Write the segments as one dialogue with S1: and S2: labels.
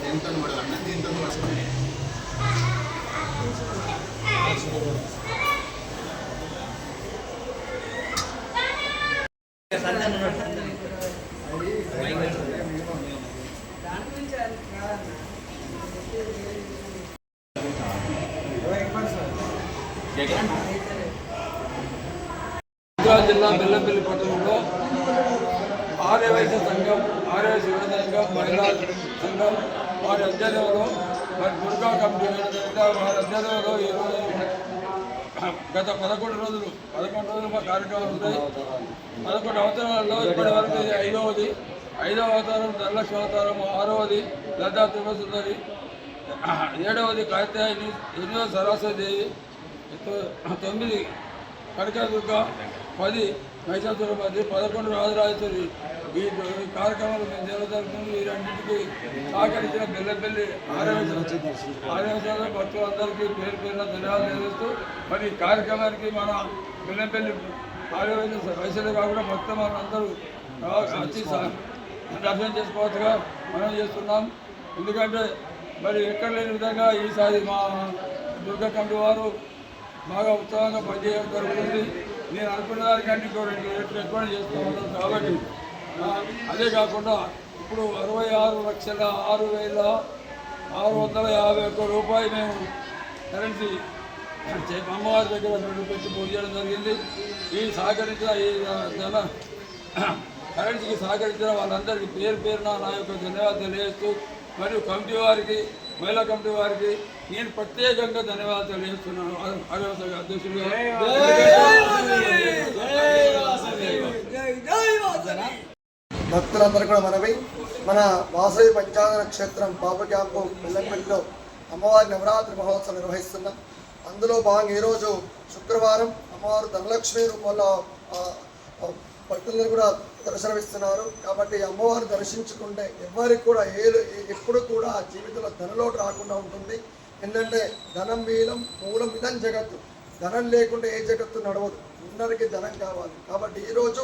S1: దీంతో పడాలన్న దీంతో
S2: జిల్లా బెల్లంపల్లి పట్టణంలో ఆర్యవైశ్య సంఘం, ఆర్యవైశ్య యువత సంఘం, మహిళా సంఘం వారి అధ్యయనంలో మరి దుర్గా కమిటీ వారి అధ్యయనంలో ఈరోజు గత 11 రోజులు మా కార్యక్రమాలు ఉంటాయి. 11 అవతారాల్లో ఇప్పటి వరకు ఇది 5వ అవతారం ధనలక్ష్మి అవతారం, 6వది లతా త్రిపురసుందరి, 7వది కాత్యాయని, 8వ సరస్వతీదేవి, 9 కనకదుర్గ, 10 మహిషాసురపతి, 11 రాజరాజేశ్వరి. ఈ కార్యక్రమాలు మేము జరుగుతుంది. వీరన్నింటికి సహకరించిన బెల్లంపల్లి ఆర్యవైశ్య భక్తులందరికీ పేరు పేరున ధన్యవాదాలు తెలియజేస్తూ మరి ఈ కార్యక్రమానికి మన బెల్లంపల్లి ఆర్యవైశ్యులు కాకుండా మొత్తం అందరూ వచ్చి దర్శనం చేసుకోవచ్చుగా మనం చేస్తున్నాం. ఎందుకంటే మరి ఎక్కడ లేని విధంగా ఈసారి మా దుర్గా కమిటీ వారు బాగా ఉత్సాహంగా పనిచేయడం జరుగుతుంది. నేను అనుకున్న దానికంటే ఇంకో 2 రెట్లు ఎక్కువ చేస్తూ ఉంటాను. కాబట్టి అదే కాకుండా ఇప్పుడు 66,06,651 రూపాయలు మేము కరెన్సీ అమ్మవారి దగ్గర పెట్టి పూజ చేయడం జరిగింది. ఈ సహకరించిన కరెన్సీకి సహకరించిన వాళ్ళందరికీ పేరు పేరున నా యొక్క ధన్యవాదాలు తెలియజేస్తూ మరియు కమిటీ వారికి, మహిళా కమిటీ వారికి నేను ప్రత్యేకంగా ధన్యవాదాలు తెలియజేస్తున్నాను. అధ్యక్షుడిగా
S3: భక్తులందరూ కూడా మనవి మన వాసవి పంచాంగ క్షేత్రం పాప క్యాంపు బెల్లంపల్లిలో అమ్మవారి నవరాత్రి మహోత్సవం నిర్వహిస్తున్నాం. అందులో భాగంగా ఈరోజు శుక్రవారం అమ్మవారు ధనలక్ష్మి రూపంలో భక్తులందరూ కూడా దర్శనమిస్తున్నారు. కాబట్టి అమ్మవారు దర్శించుకుంటే ఎవరికి కూడా ఎప్పుడు కూడా జీవితంలో ధనలోటు రాకుండా ఉంటుంది. ఎందుకంటే ధనం మూలం ఇదం జగత్తు. ధనం లేకుండా ఏ జగత్తు నడవదు. అందరికీ ధనం కావాలి. కాబట్టి ఈరోజు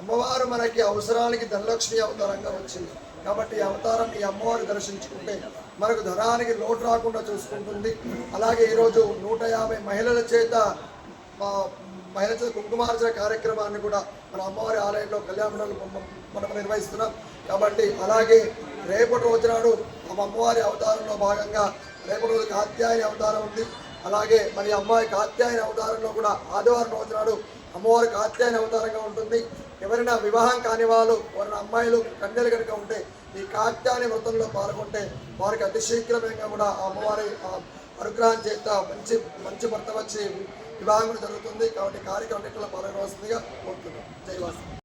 S3: అమ్మవారు మనకి అవసరానికి ధనలక్ష్మి అవతారంగా వచ్చింది. కాబట్టి ఈ అవతారం ఈ అమ్మవారిని దర్శించుకుంటే మనకు ధనానికి లోటు రాకుండా చూసుకుంటుంది. అలాగే ఈరోజు 150 మహిళల చేత కుంకుమార్చన కార్యక్రమాన్ని కూడా మన అమ్మవారి ఆలయంలో కళ్యాణంలో మనం నిర్వహిస్తున్నాం. కాబట్టి అలాగే రేపటి రోజు నాడు అమ్మవారి అవతారంలో భాగంగా రేపటి రోజు కాత్యాయని అవతారం ఉంది. అలాగే మరి అమ్మాయి కాత్యాయని అవతారంలో కూడా ఆదివారం రోజు నాడు అమ్మవారి కాత్యాయని అవతారంగా ఉంటుంది. ఎవరైనా వివాహం కాని వాళ్ళు, ఎవరైనా అమ్మాయిలు కన్యలు కనుక ఉంటే ఈ కాత్యాయని వ్రతంలో పాల్గొంటే వారికి అతి శీఘ్రమేగా కూడా ఆ అమ్మవారి అనుగ్రహం చేత మంచి భర్త వచ్చి వివాహం జరుగుతుంది. కాబట్టి కార్యక్రమం పాల్గొనవలసిందిగా కోరుతున్నాం. జై వాసు.